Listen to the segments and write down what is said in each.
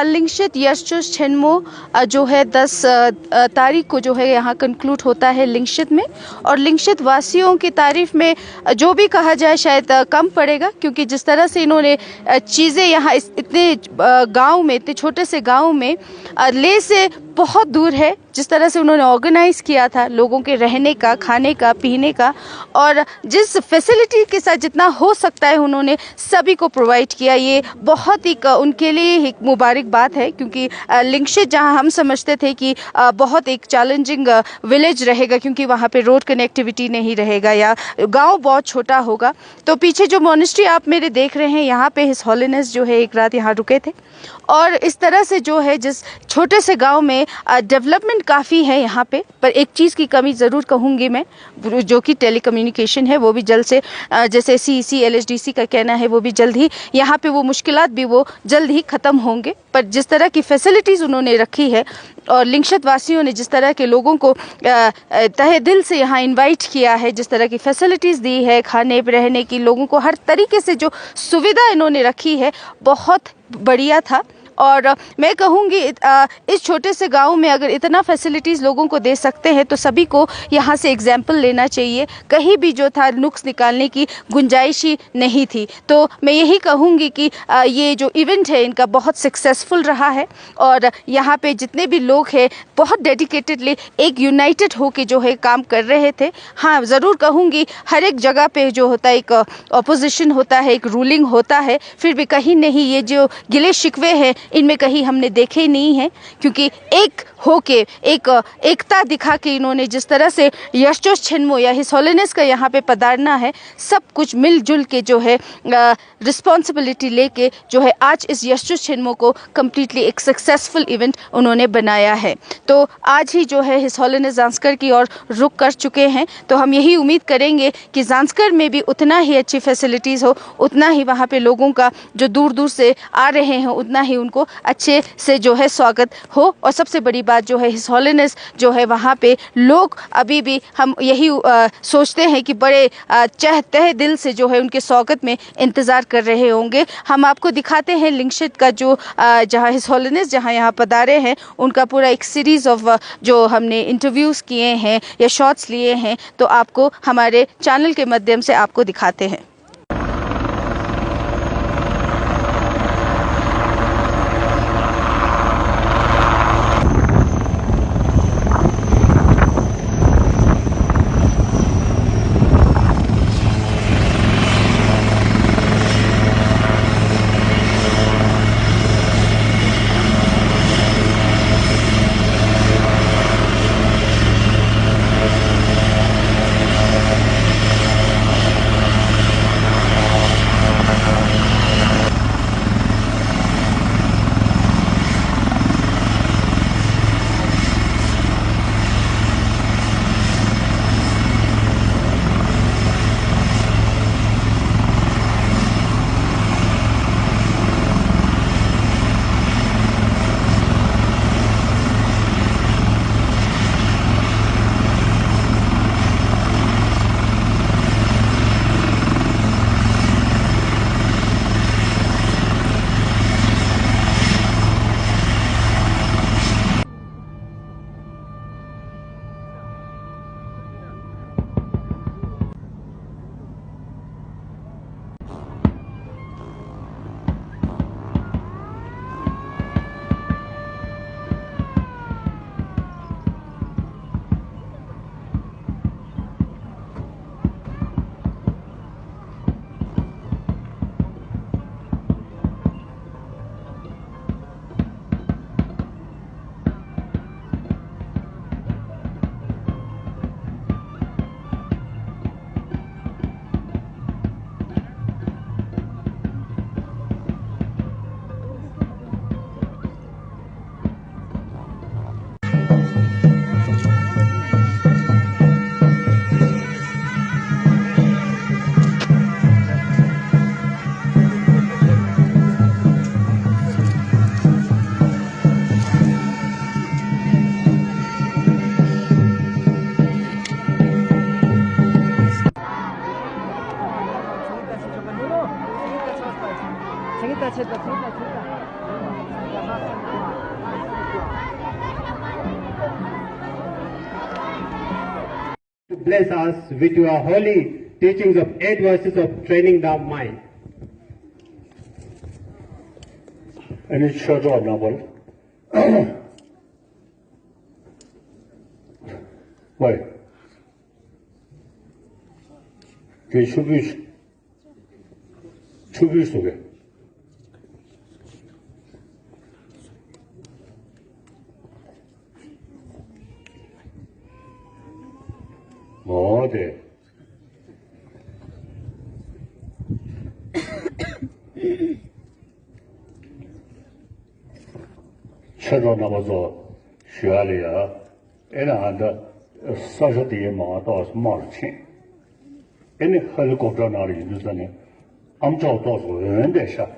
लिंगशित यशचुस छिन्मो जो है 10 तारीख को जो है यहाँ कंक्लूड होता है लिंगशित में। और लिंगशित वासियों की तारीफ में जो भी कहा जाए शायद कम पड़ेगा, क्योंकि जिस तरह से इन्होंने चीज़ें यहाँ इतने गांव में, इतने छोटे से गांव में ले से बहुत दूर है, जिस तरह से उन्होंने ऑर्गेनाइज किया था लोगों के रहने का, खाने का, पीने का, और जिस फैसिलिटी के साथ जितना हो सकता है उन्होंने सभी को प्रोवाइड किया। ये बहुत ही उनके लिए एक मुबारक बात है, क्योंकि लिंगशित जहां हम समझते थे कि बहुत एक चैलेंजिंग विलेज रहेगा, क्योंकि वहां पे रोड कनेक्टिविटी नहीं रहेगा या गांव बहुत छोटा होगा। तो पीछे जो मोनेस्ट्री आप मेरे देख रहे हैं, यहाँ पे हिज हॉलीनेस जो है एक रात यहाँ रुके थे। और इस तरह से जो है जिस छोटे से गांव में डेवलपमेंट काफ़ी है यहाँ पे, पर एक चीज़ की कमी ज़रूर कहूँगी मैं, जो कि टेलीकम्युनिकेशन है, वो भी जल्द से जैसे CEC LHDC का कहना है वो भी जल्द ही यहाँ पे वो मुश्किलात भी वो जल्द ही ख़त्म होंगे। पर जिस तरह की फैसिलिटीज़ उन्होंने रखी है और लिंगशित वासियों ने जिस तरह के लोगों को तहे दिल से यहाँ इनवाइट किया है, जिस तरह की फैसिलिटीज़ दी है, खाने रहने की, लोगों को हर तरीके से जो सुविधा इन्होंने रखी है, बहुत बढ़िया था। और मैं कहूँगी इस छोटे से गांव में अगर इतना फैसिलिटीज़ लोगों को दे सकते हैं तो सभी को यहाँ से एग्जाम्पल लेना चाहिए। कहीं भी जो था नुक्स निकालने की गुंजाइश ही नहीं थी। तो मैं यही कहूँगी कि ये जो इवेंट है इनका बहुत सक्सेसफुल रहा है, और यहाँ पे जितने भी लोग हैं बहुत डेडिकेटेडली एक यूनाइटेड होके जो है काम कर रहे थे। हाँ, ज़रूर कहूँगी हर एक जगह पे जो होता है एक अपोजिशन होता है, एक रूलिंग होता है, फिर भी कहीं नहीं ये जो गिले शिकवे हैं इनमें कहीं हमने देखे नहीं हैं, क्योंकि एक होके एक एकता दिखा के इन्होंने जिस तरह से यशचुस छिन्मो या हिज हॉलीनेस का यहाँ पे पधारना है, सब कुछ मिलजुल के जो है रिस्पॉन्सिबिलिटी लेके जो है आज इस यशचुस छिन्मो को कम्प्लीटली एक सक्सेसफुल इवेंट उन्होंने बनाया है। तो आज ही जो है हिज हॉलीनेस ज़ांस्कर की ओर रुख कर चुके हैं, तो हम यही उम्मीद करेंगे कि ज़ांस्कर में भी उतना ही अच्छी फैसिलिटीज़ हो, उतना ही वहाँ पे लोगों का जो दूर दूर से आ रहे हैं उतना ही उनको अच्छे से जो है स्वागत हो। और सबसे बड़ी बात जो है हिज हॉलीनेस जो है वहाँ पे लोग अभी भी हम यही सोचते हैं कि बड़े तहे दिल से जो है उनके स्वागत में इंतज़ार कर रहे होंगे। हम आपको दिखाते हैं लिंगशित का जो जहाँ हिज हॉलीनेस जहाँ यहाँ पधारे हैं उनका पूरा एक सीरीज़ ऑफ जो हमने इंटरव्यूज़ किए हैं या शॉट्स लिए हैं, तो आपको हमारे चैनल के माध्यम से आपको दिखाते हैं। bless us with your holy teachings of 8 verses of training the mind. Any church or novel? Why? They should be so. Oh, they. Children was Shalia, and such a day, Martha's marching. Any helicopter not in the sunny. I'm told those were in the shop.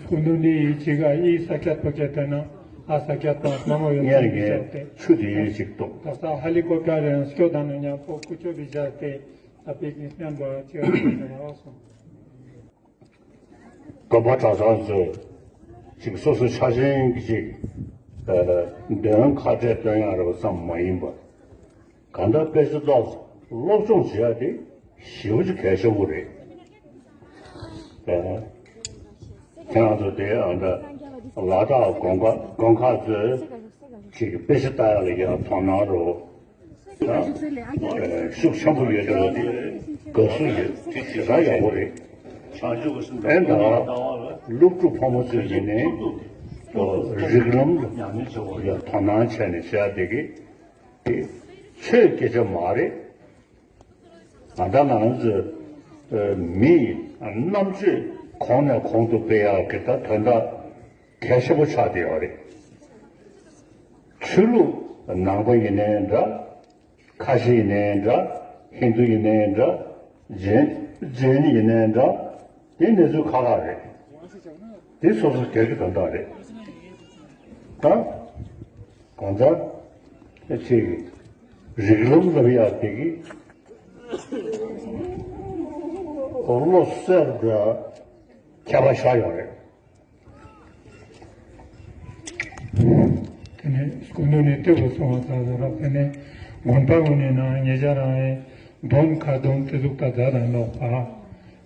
Kununi chiga I sakat paketana asakat mamo Yerge, should you chick to? Tasa helicopter and Skodananya for Kucho Vijate, a picnic number also. Gobata sounds so charging then carted down some maimba. Kanda best dogs, love some shady, huge cash away. Cannot there and a lot of Gonka, she best dial tornado. Shook shampoo, go through it. And look to promotion in a regulum, Tonan and Shadigi, Shake is a Mari, and then me and Namsi, corner to pay out, get that turned out cashable Shadi. Chulu, a number in Andra, Kashi in Andra, Hindu in Andra, Jenny in Andra. In the Zukalare. This was a cake on that. Huh? Conda? Let's see. Regulum the Via Piggy almost served Kabashayore. Skunduni Tibus was a Gonpagunina, Yajara, Don Kadon Tizuka Zara no.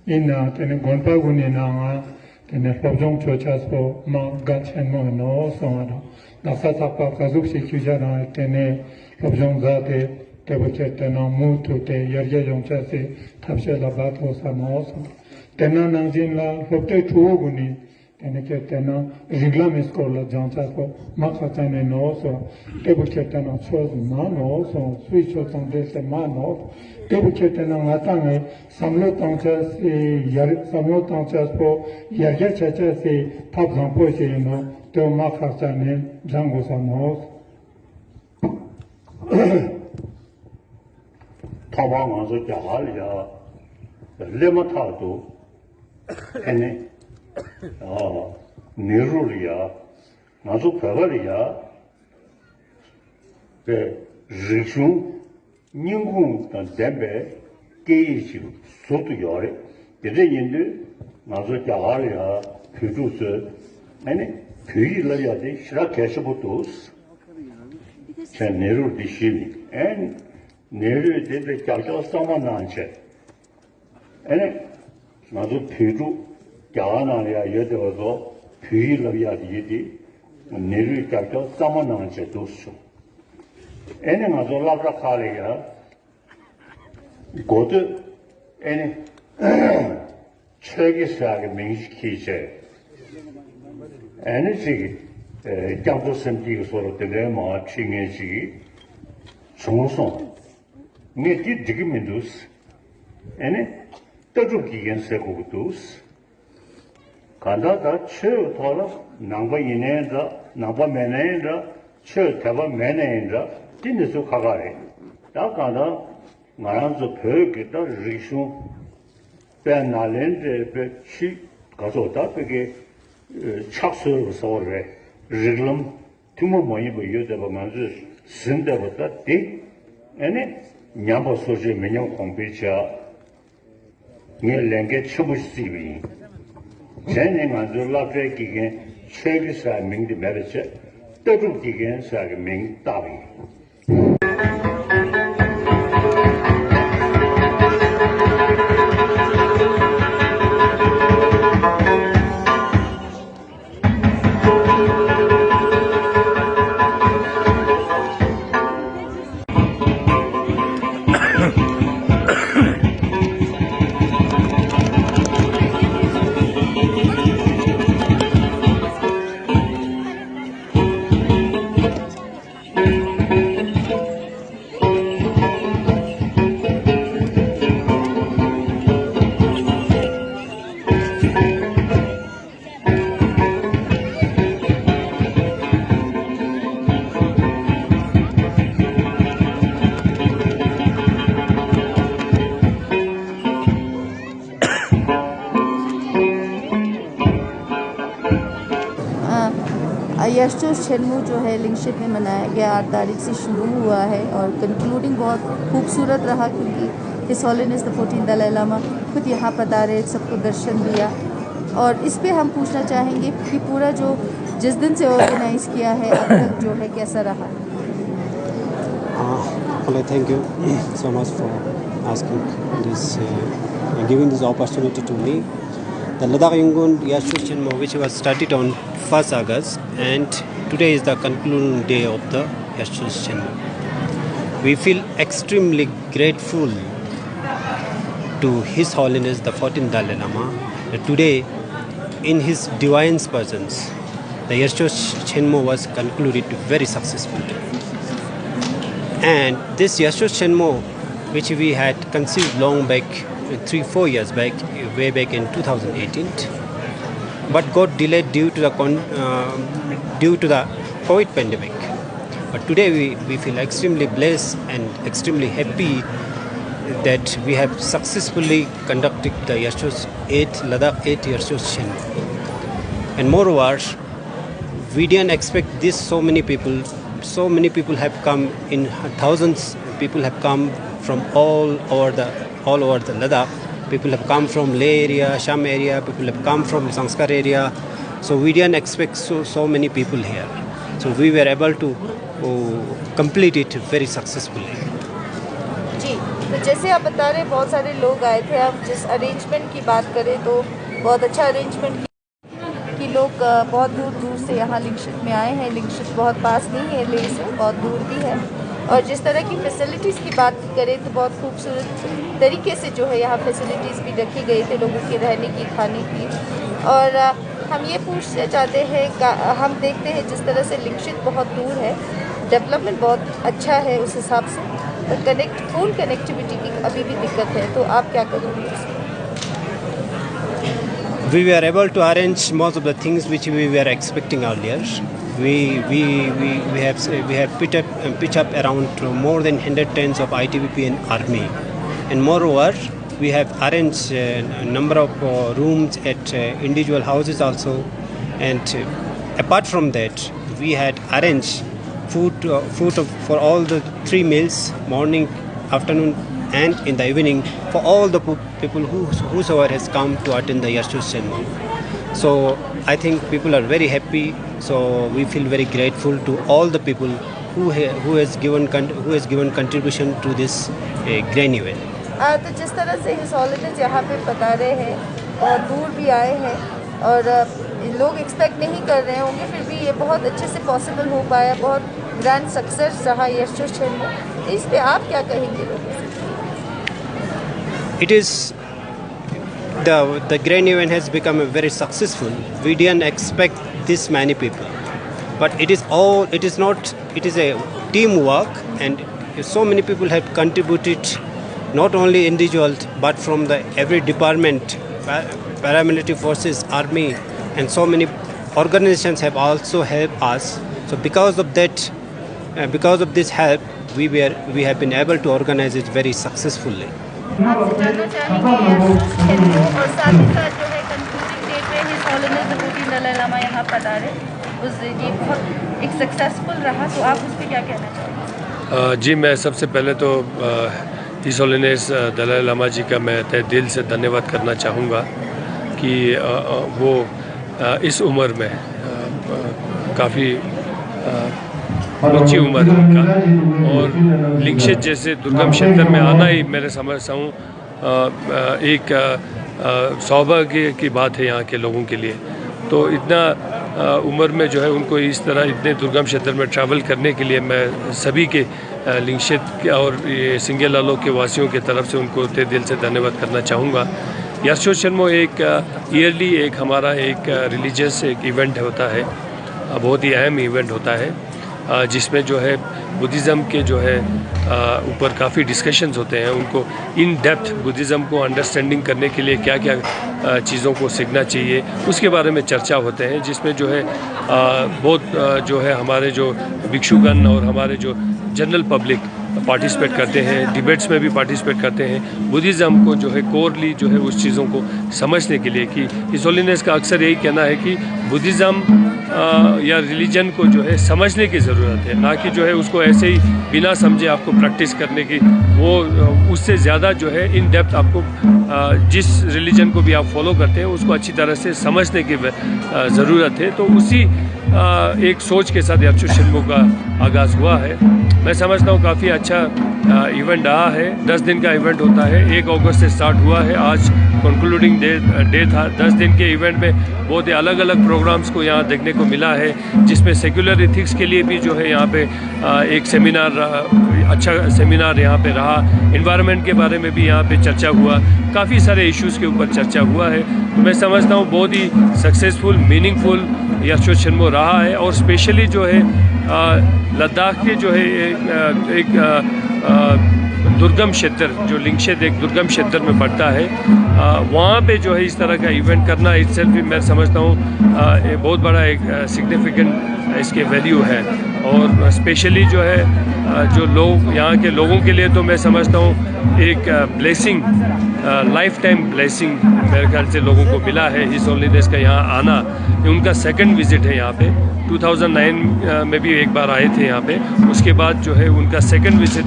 Inna tene Gonpagunina, tene Flobjong Chochaspo, Ma Gachen Mono, Sonado, Nasatapa Kazuki Kujana, tene Flobjong Zate, Tebuchetana, Mutu, Yarja Jonchase, Tapshela Bato Samos, Tena Nanjinla, Flopte Tuoguni, tene Ketena, Riglamis Kola Jonchaspo, Makatane no, Tebuchetana chose Mano, so switch on this Mano. Tebuchetana Matanga, Samlo Tanchas, Samlo Tanchas po, Yarja Chachas, Tabzan Poisino, to Makasane, Jango Samos. Tabang was a Jahalia, Lematado, Ene, Nerulia, Nazu Pavalia, the Rishun. Ningun and Dembe, gauge you, so to yore, the Rindu, Nazo Jahalia, Pudus, and Puilayadi, Shrakashabutus, Neru Dishini, and Neru did the Jalka Samananche. And Nazo Pudu, Jahanalia, Yedozo, Puilayadi, and Neru Jalka Samananche dosu. Any Mazolabra Kalia go to any Churgisag means Kisha. Anything Jambo Senti sort of the Lema, Ching and Chi, Sonson. Neti Digimindus, any Tajuki and Secutus. Kanda, Chur Tola, Namba Inenda, Namba Menenda, Chur Tava Menenda. Didn't so Kagari. Dakana, Maranzo Perk, Rishu, Bernalend, Chi, Gazota, Peggy, Chaksur, or Riglum, Tumo Moibu, Yudabamanzu, Sinda, that day, and it, Nyamba Soji, Minion Compicha, near Langet Chubusi. Sending on the love again, Church, I mean the marriage. 得住几根是个名大位。यशजोश छेन्मू जो है लिंगशिप में मनाया गया 8 तारीख से शुरू हुआ है और कंक्लूडिंग बहुत खूबसूरत रहा क्योंकि his holiness the 14th Dalai Lama खुद यहाँ पधारे, सबको दर्शन दिया। और इस पे हम पूछना चाहेंगे कि पूरा जो जिस दिन से ऑर्गेनाइज़ किया है अब तक जो है कैसा रहा। Well, thank you so much for asking this, giving this opportunity to me. The Ladakh Yangon Yashjosh Chenmo, which was started on 1st August, and today is the concluding day of the Yashjosh Chenmo. We feel extremely grateful to His Holiness the 14th Dalai Lama that today, in his divine presence, the Yashjosh Chenmo was concluded very successfully. And this Yashjosh Chenmo, which we had conceived long back, 3-4 years back, way back in 2018, but got delayed due to the COVID pandemic. But today we feel extremely blessed and extremely happy that we have successfully conducted the Ladakh 8 Yashjosh Chenmo. And moreover, we didn't expect this. So many people have come in thousands. People have come from all over the Ladakh. People have come from Leh area, Sham area. People have come from Sanskar area. So we didn't expect so many people here. So we were able to complete it very successfully. जी, तो जैसे आप बता रहे बहुत सारे लोग आए थे। अब जिस अरेंजमेंट की बात करें तो बहुत अच्छा अरेंजमेंट कि लोग बहुत दूर दूर से यहाँ लिंगशिप में आए हैं। लिंगशिप बहुत पास नहीं है लेह से, बहुत दूर भी है। और जिस तरह की फैसिलिटीज़ की बात करें तो बहुत खूबसूरत तरीके से जो है यहाँ फैसिलिटीज़ भी रखी गई थे लोगों के रहने की, खाने की। और हम ये पूछना चाहते हैं, हम देखते हैं जिस तरह से लिंगशिप बहुत दूर है, डेवलपमेंट बहुत अच्छा है उस हिसाब से, पर फ़ोन कनेक्टिविटी की अभी भी दिक्कत है, तो आप क्या करोगे? We were able to arrange most of the things which we were expecting earlier. We have pitched up around more than 100 tents of ITBP and army, and moreover we have arranged a number of rooms at individual houses also. And apart from that, we had arranged food for all the 3 meals, morning, afternoon and in the evening, for all the people whosoever has come to attend the Yashjosh Chenmo. So I think people are very happy. So we feel very grateful to all the people who has given contribution to this grand event. तो जिस तरह से his हॉलीनेस यहाँ पे पधारे हैं और दूर भी आए हैं और लोग एक्सपेक्ट नहीं कर रहे होंगे, फिर भी ये बहुत अच्छे से पॉसिबल हो पाया, बहुत ग्रैंड सक्सेस रहा यशजोश छेन्मो। इस पे आप क्या कहेंगे लोगों से? It is the grand event has become very successful. We didn't expect this many people, but it is a teamwork, and so many people have contributed, not only individuals but from the every department, paramilitary forces, army, and so many organizations have also helped us. So because of this help, we have been able to organize it very successfully. आपसे जानना चाहेंगे यशजोश छेन्मो और साथ ही साथ जो है concluding day पे his holiness the 14th Dalai Lama यहाँ पधारे, ये बहुत एक सक्सेसफुल रहा, तो आप उस पर क्या कहना चाहेंगे? जी, मैं सबसे पहले तो हिज हॉलीनेस दलाई लामा जी का मैं तहे दिल से धन्यवाद करना चाहूँगा कि वो इस उम्र में काफ़ी ऊंची उम्र है उनका, और लिंगशेत जैसे दुर्गम क्षेत्र में आना ही मेरे समझता हूँ एक सौभाग्य की बात है यहाँ के लोगों के लिए। तो इतना उम्र में जो है उनको इस तरह इतने दुर्गम क्षेत्र में ट्रैवल करने के लिए मैं सभी के लिंगशेत और ये सिंगेल आलोक के वासियों की तरफ से उनको तहे दिल से धन्यवाद करना चाहूँगा। यात्रोत्सव एक ईयरली एक हमारा एक रिलीजियस एक इवेंट होता है, बहुत ही अहम इवेंट होता है, जिसमें जो है बुद्धिज़्म के जो है ऊपर काफ़ी डिस्कशंस होते हैं। उनको इन डेप्थ बुद्धिज़्म को अंडरस्टैंडिंग करने के लिए क्या क्या चीज़ों को सीखना चाहिए उसके बारे में चर्चा होते हैं, जिसमें जो है बहुत जो है हमारे जो भिक्षुगण और हमारे जो जनरल पब्लिक पार्टिसिपेट करते हैं, डिबेट्स में भी पार्टिसिपेट करते हैं। बुद्धिज़्म को जो है कोरली जो है उस चीज़ों को समझने के लिए कि हिज होलीनेस का अक्सर यही कहना है कि बुद्धिज़्म या रिलीजन को जो है समझने की ज़रूरत है, ना कि जो है उसको ऐसे ही बिना समझे आपको प्रैक्टिस करने की। वो उससे ज़्यादा जो है इन डेप्थ आपको जिस रिलीजन को भी आप फॉलो करते हैं उसको अच्छी तरह से समझने की ज़रूरत है। तो उसी एक सोच के साथ यात्रा शिल्मों का आगाज़ हुआ है। मैं समझता हूँ काफ़ी अच्छा इवेंट रहा है। 10 दिन का इवेंट होता है, 1 अगस्त से स्टार्ट हुआ है, आज कंक्लूडिंग डे था। 10 दिन के इवेंट में बहुत ही अलग अलग प्रोग्राम्स को यहाँ देखने को मिला है, जिसमें सेक्युलर एथिक्स के लिए भी जो है यहाँ पे एक सेमिनार, अच्छा सेमिनार यहाँ पे रहा। एनवायरनमेंट के बारे में भी यहाँ पे चर्चा हुआ, काफ़ी सारे इश्यूज़ के ऊपर चर्चा हुआ है। तो मैं समझता हूँ बहुत ही सक्सेसफुल मीनिंगफुल यात्रा शिल्मो रहा है। और स्पेशली जो है लद्दाख के जो है एक दुर्गम क्षेत्र, जो लिंगशेत एक दुर्गम क्षेत्र में पड़ता है, वहाँ पे जो है इस तरह का इवेंट करना इटसेल्फ भी मैं समझता हूँ बहुत बड़ा एक सिग्निफिकेंट इसके वैल्यू है। और स्पेशली जो है जो लोग यहाँ के लोगों के लिए तो मैं समझता हूँ एक ब्लेसिंग, लाइफ टाइम ब्लेसिंग मेरे ख्याल से लोगों को मिला है हिज होलीनेस का यहाँ आना। उनका सेकंड विजिट है यहाँ पे, 2009 में भी एक बार आए थे यहाँ पे, उसके बाद जो है उनका सेकंड विजिट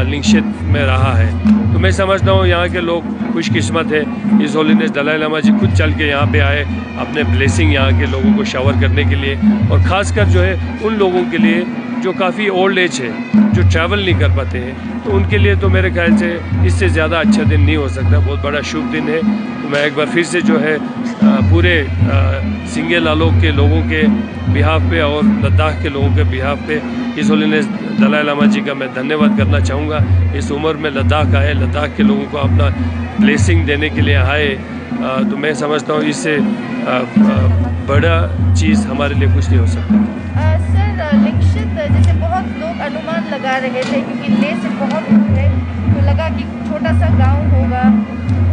लिंगशेत में रहा है। तो मैं समझता हूँ यहाँ के लोग खुशकिस्मत है, हिज होलीनेस दलाई लामा जी खुद चल के यहाँ पे आए अपने ब्लेसिंग यहाँ के लोगों को शावर करने के लिए। और ख़ासकर जो है उन लोगों के लिए जो काफ़ी ओल्ड एज है, जो ट्रैवल नहीं कर पाते हैं, तो उनके लिए तो मेरे ख्याल से इससे ज़्यादा अच्छा दिन नहीं हो सकता। बहुत बड़ा शुभ दिन है। तो मैं एक बार फिर से जो है पूरे सिंगेल आलोक के लोगों के बिहाफ पे और लद्दाख के लोगों के बिहाफ पे हिज होलीनेस दलाई लामा जी का मैं धन्यवाद करना चाहूँगा। इस उम्र में लद्दाख आए, लद्दाख के लोगों को अपना ब्लेसिंग देने के लिए आए, तो मैं समझता हूँ इससे बड़ा चीज़ हमारे लिए कुछ नहीं हो सकता। सर, लिंगशेत जैसे बहुत लोग अनुमान लगा रहे थे क्योंकि लेह से बहुत दूर है, तो लगा कि छोटा सा गांव होगा,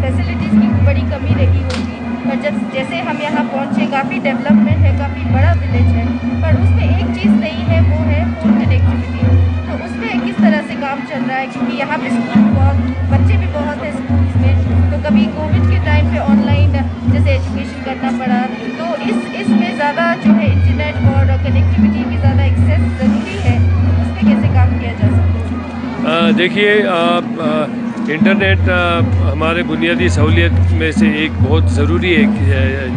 फैसिलिटीज़ की बड़ी कमी रही होगी। पर जब जैसे हम यहाँ पहुँचे काफ़ी डेवलपमेंट है, काफ़ी बड़ा विलेज है, पर उसमें एक चीज़ नहीं है, वो है फोन कनेक्टिविटी। तो उस पर किस तरह से काम चल रहा है, क्योंकि यहाँ पे स्कूल बहुत, बच्चे भी बहुत हैं स्कूल्स में, तो कभी कोविड के टाइम पे ऑनलाइन जैसे एजुकेशन करना पड़ा, तो इसमें ज़्यादा जो है इंटरनेट और कनेक्टिविटी की ज़्यादा एक्सेस ज़रूरी है, उस पर कैसे काम किया जा सकता है? देखिए, इंटरनेट हमारे बुनियादी सहूलियत में से एक बहुत ज़रूरी एक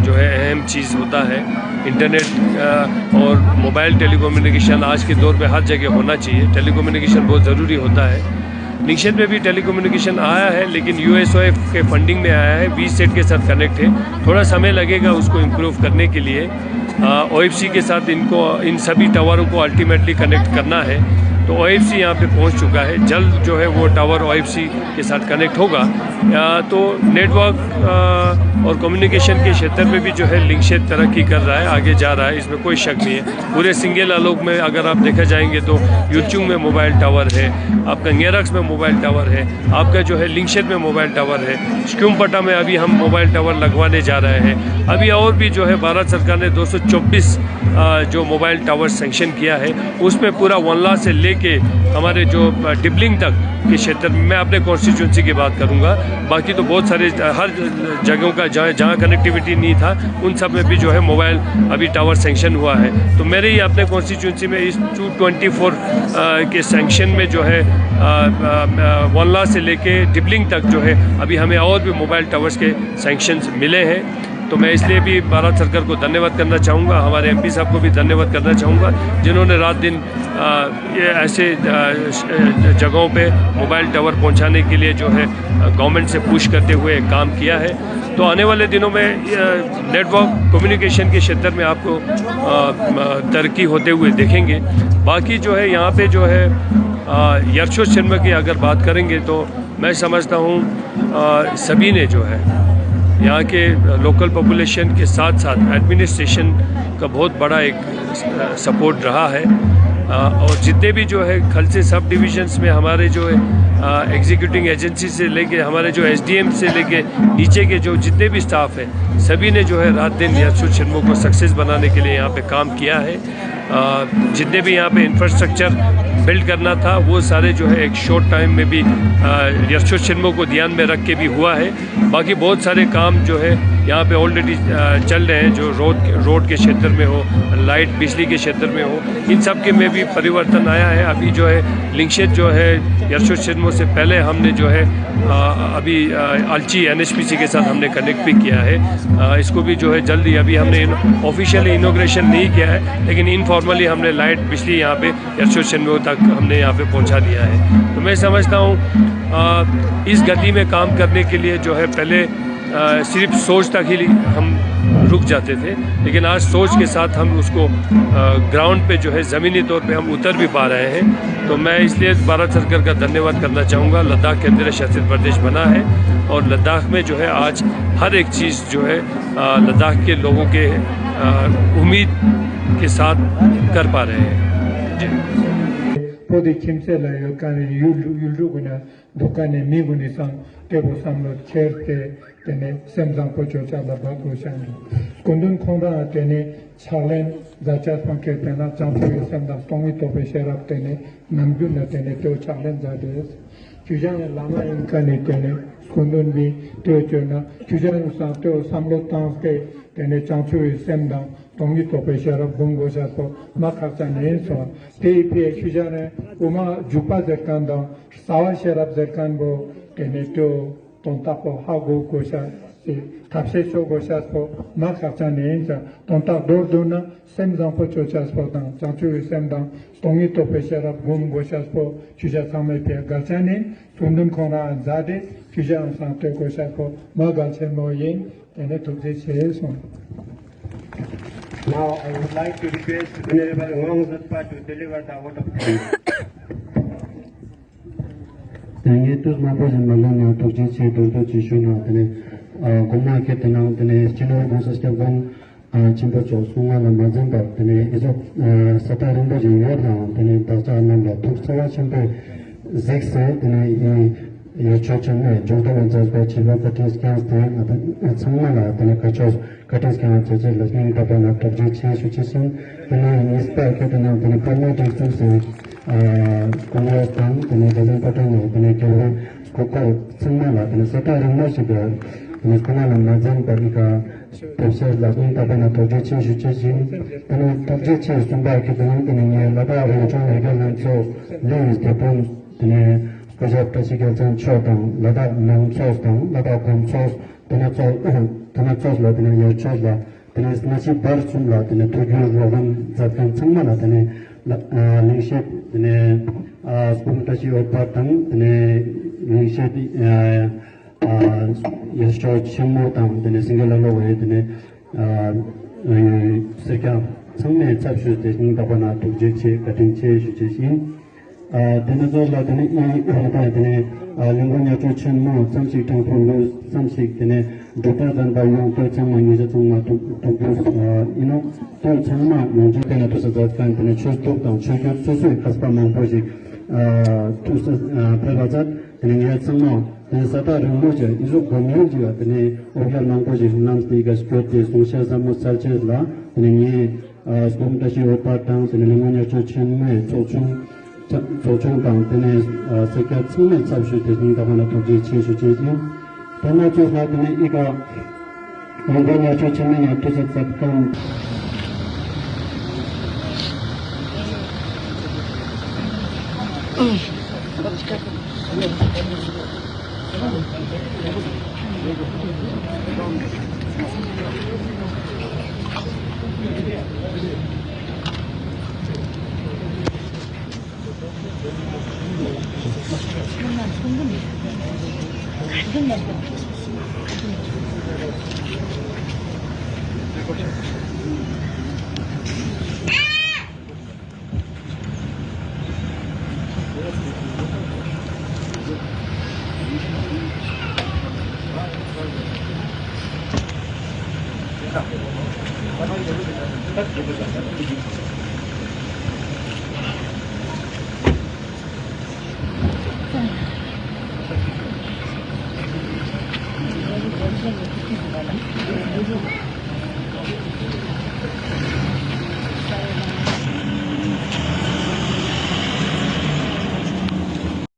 जो है अहम चीज़ होता है। इंटरनेट और मोबाइल टेलीकम्युनिकेशन आज के दौर में हर जगह होना चाहिए। टेलीकम्युनिकेशन बहुत ज़रूरी होता है। लिंगशेत में भी टेलीकम्युनिकेशन आया है, लेकिन USOF के फंडिंग में आया है, VSAT के साथ कनेक्ट है। थोड़ा समय लगेगा उसको इम्प्रूव करने के लिए। OFC के साथ इनको इन सभी टावरों को अल्टीमेटली कनेक्ट करना है। तो OFC यहाँ पे पहुँच चुका है, जल्द जो है वो टावर OFC के साथ कनेक्ट होगा। तो नेटवर्क और कम्युनिकेशन के क्षेत्र में भी जो है लिंगशेत तरक्की कर रहा है, आगे जा रहा है, इसमें कोई शक नहीं है। पूरे सिंगेल आलोक में अगर आप देखा जाएंगे तो युलचुंग में मोबाइल टावर है, आपका न्गेरक्स में मोबाइल टावर है, आपका जो है लिंगशेत में मोबाइल टावर है, स्क्यूमपटा में अभी हम मोबाइल टावर लगवाने जा रहे हैं। अभी और भी जो है भारत सरकार ने 224 जो मोबाइल टावर सेंक्शन किया है, उसमें पूरा वनला से लेके हमारे जो डिबलिंग तक के क्षेत्र में, मैं अपने कॉन्स्टिट्यूंसी की बात करूंगा, बाकी तो बहुत सारे हर जगहों का जहाँ कनेक्टिविटी नहीं था उन सब में भी जो है मोबाइल अभी टावर सेंक्शन हुआ है। तो मेरे ही अपने कॉन्स्टिट्यूंसी में इस 224 के सेंक्शन में जो है वनला से लेके डिबलिंग तक जो है अभी हमें और भी मोबाइल टावर्स के सेंक्शंस मिले हैं। तो मैं इसलिए भी भारत सरकार को धन्यवाद करना चाहूँगा, हमारे एमपी साहब को भी धन्यवाद करना चाहूँगा, जिन्होंने रात दिन ये ऐसे जगहों पे मोबाइल टावर पहुँचाने के लिए जो है गवर्नमेंट से पुश करते हुए काम किया है। तो आने वाले दिनों में नेटवर्क कम्युनिकेशन के क्षेत्र में आपको तरक्की होते हुए देखेंगे। बाकी जो है यहाँ पे जो है यशोचन्म की अगर बात करेंगे तो मैं समझता हूँ सभी ने जो है यहाँ के लोकल पॉपुलेशन के साथ साथ एडमिनिस्ट्रेशन का बहुत बड़ा एक सपोर्ट रहा है। और जितने भी जो है खलसे सब डिविजन्स में हमारे जो है एग्जीक्यूटिंग एजेंसी से लेके हमारे जो एसडीएम से लेके नीचे के जो जितने भी स्टाफ हैं सभी ने जो है रात दिन यशोचन्म को सक्सेस बनाने के लिए यहाँ पे काम किया है। जितने भी यहाँ पे इंफ्रास्ट्रक्चर बिल्ड करना था वो सारे जो है एक शॉर्ट टाइम में भी यशोचन्म को ध्यान में रख के भी हुआ है। बाकी बहुत सारे काम जो है यहाँ पे ऑलरेडी चल रहे हैं, जो रोड के क्षेत्र में हो, लाइट बिजली के क्षेत्र में हो, इन सब के में भी परिवर्तन आया है। अभी जो है लिंकशेड जो है यशोचन्म से पहले हमने जो है अभी अलची एनएचपीसी के साथ हमने कनेक्ट भी किया है। इसको भी जो है जल्दी, अभी हमने ऑफिशियली इनॉग्रेशन नहीं किया है लेकिन इनफॉर्मली हमने लाइट बिजली यहाँ पे यशोचन्म तक हमने यहाँ पे पहुँचा दिया है। तो मैं समझता हूँ इस गति में काम करने के लिए जो है पहले सिर्फ सोच तक ही हम रुक जाते थे, लेकिन आज सोच के साथ हम उसको ग्राउंड पे जो है ज़मीनी तौर पे हम उतर भी पा रहे हैं। तो मैं इसलिए भारत सरकार का धन्यवाद करना चाहूँगा। लद्दाख केंद्र शासित प्रदेश बना है और लद्दाख में जो है आज हर एक चीज़ जो है लद्दाख के लोगों के उम्मीद के साथ कर पा रहे हैं। पोदी खिमसे लायो काने युलु गुना दुकाने मिगुनी संग टेबो सामलो चेरते तेने सेमजां पोचो चाला बागो शांगी कुंदुन खोंदा तेने छालेन जाचा पंके तेना चांचो सेमदा तोंगी तोपे शेराप तेने नमगुन तेने तो छालेन जादेस क्यूजान लामा इनकाने तेने कुंदुन भी तो चोना क्यूजान सा तो सामलो तांस के तेने चांचो सेमदा तोंगी तोपे शेराप बुंगो जातो माखाचा नेसो तेपे क्यूजाने उमा जुपा जकांदा सावा शेराप जकांबो तेने तो tontapo hago gosa se tapse so gosa po makata nenza tonta dordona semzan po chochas po dan chanchu semdan stongi to peshara gum gosa po chuja same pe galchane tundun khona zade chuja san to gosa po magalche moyen ene tokje cheso. Now I would like to request Honorable Ngong Zatpa to deliver the vote of thanks. ये तो मापो जमला तो जिसे तो जिशुना तने गोमा के तना तने चिनो गोसस के गन चिंपो चोसुमा न मजन बा तने इजो सतारन बजे योरना तने ताचा नंदा तो सवा चिंपो जेक्स तने ये चोचन में जोटा वंजस बा चिलो कटिस के तने अचमा ला तने कचोस कटिस के चोचे लसनी का ना तो जिसे सुचिसन तने निस्पा के तने परनो distance Kongrestan, tene dalam patano, tene kira skokal semala, tene sata rangma juga, tene kenal mazan perika, proses lakukan tapena terjadi suci, tene terjadi sumber kita tene lada orang mereka nanti lewis tapun, tene kerja presidial dan chodang, lada nam sos dan lada kom sos, tene sos lah, tene ya sos lah, tene nasi bersum lah, tene tujuh orang zatkan semala, tene लिंगशेप ने स्पुमताची उत्पादन ने लिंगशेप यशो छिमोताम ने single Lowe ने सेका संने सबसे देशनी कपना तुझे cutting छे सुचेसिन देने जो लादने ई होता है ने लिंगोनिया तो छिमो समसी टंगफोलो समसी ने दोटा जनता यों तो चंग ये चंग तो इनो तो चंग मुझे तेना तो सजात कान तने छोट तो ताऊ छोट सोसो खसपा मंपोजी तो प्रलाजात तने ये चंग तने सता रंगोजे इजो गम्योजी तने ओबिया मंपोजी नाम स्पीकर स्पोर्ट के सोशल समूह सर्चेस ला तने ये स्पोम तशी ओपाटां तने लिंगोनिया चोचन में चोचन ताऊ तने सेका चंग सबसे तेनी कपना तो जे छे सुचेसिन तने जो लादने इका लिंगोनिया चोचन में तो सत्कम 딱